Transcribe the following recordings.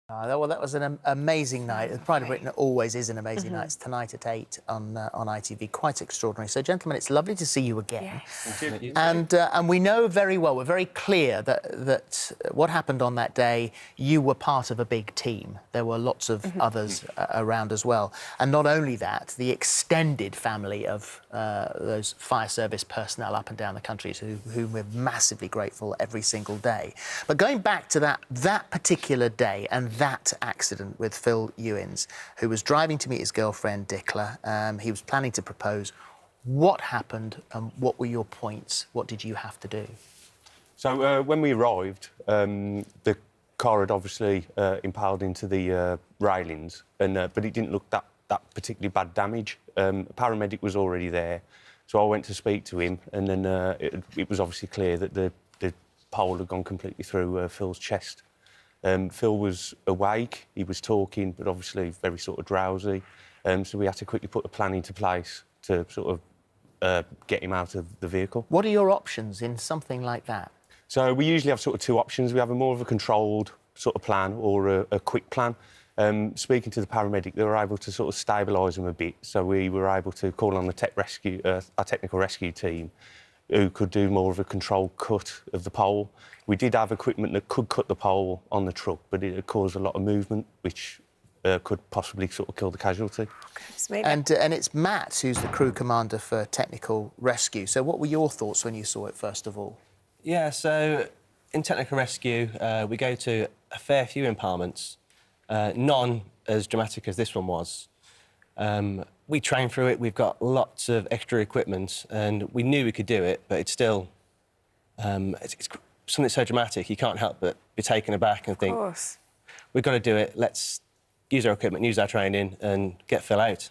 Well, that was an amazing night. The Pride of Britain always is an amazing night. It's tonight at 8 on ITV. Quite extraordinary. So, gentlemen, it's lovely to see you again. Yes. And we know very well, we're very clear that what happened on that day, you were part of a big team. There were lots of others around as well. And not only that, the extended family of those fire service personnel up and down the country, whom we're massively grateful every single day. But going back to that particular day and that accident with Phil Ewins, who was driving to meet his girlfriend, Dicla. He was planning to propose. What happened and what were your points? What did you have to do? So when we arrived, the car had obviously impaled into the railings, but it didn't look that particularly bad damage. A paramedic was already there, so I went to speak to him, and then it was obviously clear that the pole had gone completely through Phil's chest. Phil was awake, he was talking, but obviously very sort of drowsy. So we had to quickly put a plan into place to sort of get him out of the vehicle. What are your options in something like that? So we usually have sort of two options. We have a more of a controlled sort of plan or a quick plan. Speaking to the paramedic, they were able to sort of stabilise him a bit. So we were able to call on the our technical rescue team, who could do more of a controlled cut of the pole. We did have equipment that could cut the pole on the truck, but it had caused a lot of movement, which could possibly sort of kill the casualty. And it's Matt who's the crew commander for technical rescue. So what were your thoughts when you saw it, first of all? Yeah, so in technical rescue, we go to a fair few impalements, none as dramatic as this one was. We train through it, we've got lots of extra equipment, and we knew we could do it, but it's still... it's something so dramatic, you can't help but be taken aback and think, we've got to do it, let's use our equipment, use our training and get Phil out.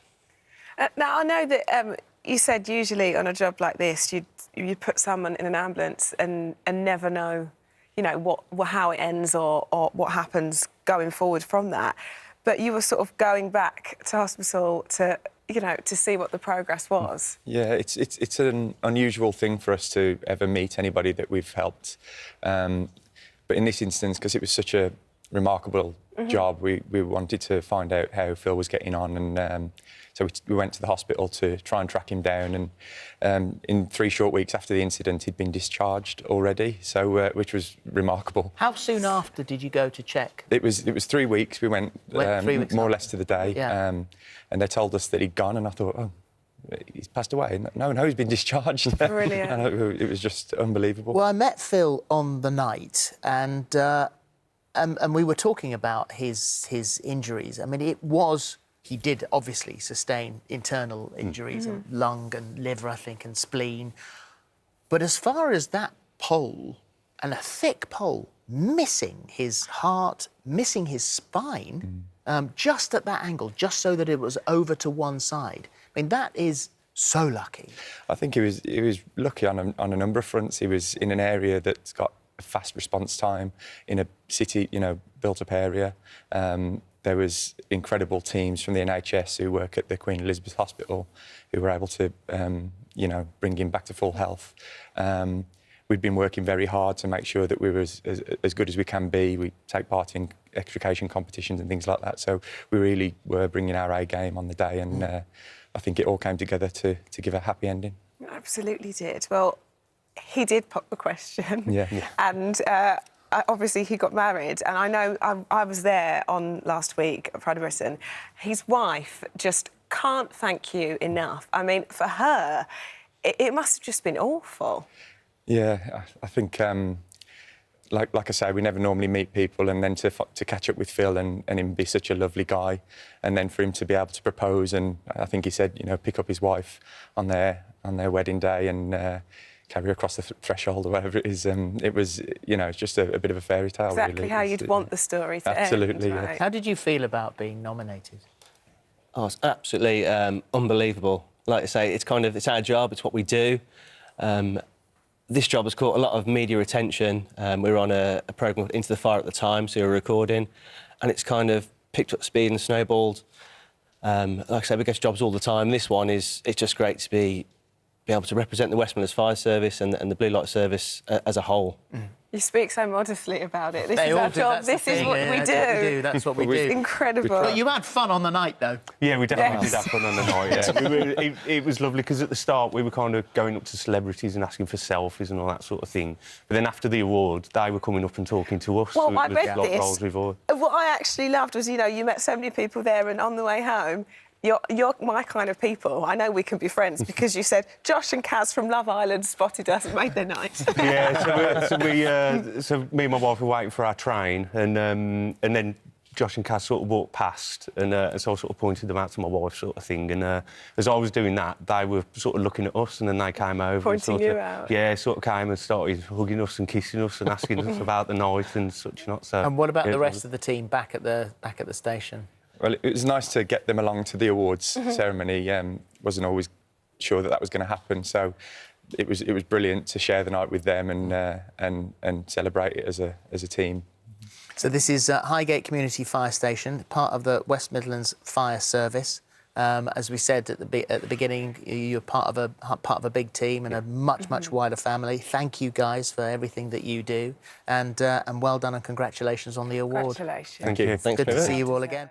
Now, I know that you said usually on a job like this, you'd put someone in an ambulance and never know, you know, how it ends or what happens going forward from that. But you were sort of going back to hospital to, you know, to see what the progress was. Yeah, it's an unusual thing for us to ever meet anybody that we've helped. But in this instance, because it was such a remarkable job, we wanted to find out how Phil was getting on, and so we went to the hospital to try and track him down, and in 3 short weeks after the incident, he'd been discharged already, so which was remarkable. How soon after did you go to check? It was 3 weeks. We went 3 weeks more or less to the day, yeah. And they told us that he'd gone, and I thought, oh, he's passed away. No, he's been discharged. Brilliant. And it was just unbelievable. Well, I met Phil on the night, and we were talking about his injuries. I mean, he did obviously sustain internal injuries, lung and liver, I think, and spleen. But as far as that pole, and a thick pole, missing his heart, missing his spine, just at that angle, just so that it was over to one side. I mean, that is so lucky. I think he was lucky on a number of fronts. He was in an area that's got a fast response time, in a city, you know, built-up area. There was incredible teams from the NHS who work at the Queen Elizabeth Hospital who were able to, you know, bring him back to full health. We'd been working very hard to make sure that we were as good as we can be. We take part in extrication competitions and things like that. So we really were bringing our A game on the day, and I think it all came together to give a happy ending. Absolutely did. Well, he did pop the question. Yeah. And obviously he got married, and I know I was there on last week at Pride of Britain. His wife just can't thank you enough. I mean, for her, it must have just been awful. Yeah, I think, like I say, we never normally meet people, and then to catch up with Phil and him be such a lovely guy, and then for him to be able to propose, and I think he said, you know, pick up his wife on their wedding day and carry her across the threshold or whatever it is. It was, you know, it's just a bit of a fairy tale, exactly really. How you'd want the story to absolutely, end. Yeah. Right? How did you feel about being nominated? Oh, it's absolutely unbelievable. Like I say, it's our job, it's what we do. This job has caught a lot of media attention. We were on a programme Into the Fire at the time, so we were recording, and it's kind of picked up speed and snowballed. Like I say, we get jobs all the time. This one it's just great to be able to represent the West Midlands Fire Service and the Blue Light Service as a whole. You speak so modestly about it. This They is all our do, job. that's the This is thing, what yeah, we that's do. what we do. That's what we do. Incredible. But you had fun on the night, though. Yeah, we definitely Yes. did have fun on the night. Yeah. It was lovely because at the start we were kind of going up to celebrities and asking for selfies and all that sort of thing. But then after the award, they were coming up and talking to us. Well, so I it was read like this. roles revolving. What I actually loved was, you know, you met so many people there, and on the way home, you're my kind of people. I know we can be friends because you said Josh and Kaz from Love Island spotted us and made their night. Yeah, so me and my wife were waiting for our train, and then Josh and Kaz sort of walked past, and so I sort of pointed them out to my wife, sort of thing. And as I was doing that, they were sort of looking at us, and then they came over. Pointing and sort you of, out. Yeah, sort of came and started hugging us and kissing us and asking us about the night and such not. So. And what about yeah, the rest of the team back at the station? Well, it was nice to get them along to the awards ceremony. Wasn't always sure that was going to happen, so it was brilliant to share the night with them and celebrate it as a team. So this is Highgate Community Fire Station, part of the West Midlands Fire Service. As we said at the beginning, you're part of a big team and a much wider family. Thank you guys for everything that you do, and well done and congratulations on the award. Congratulations. Thank you. Thanks Good to very much. see you all again.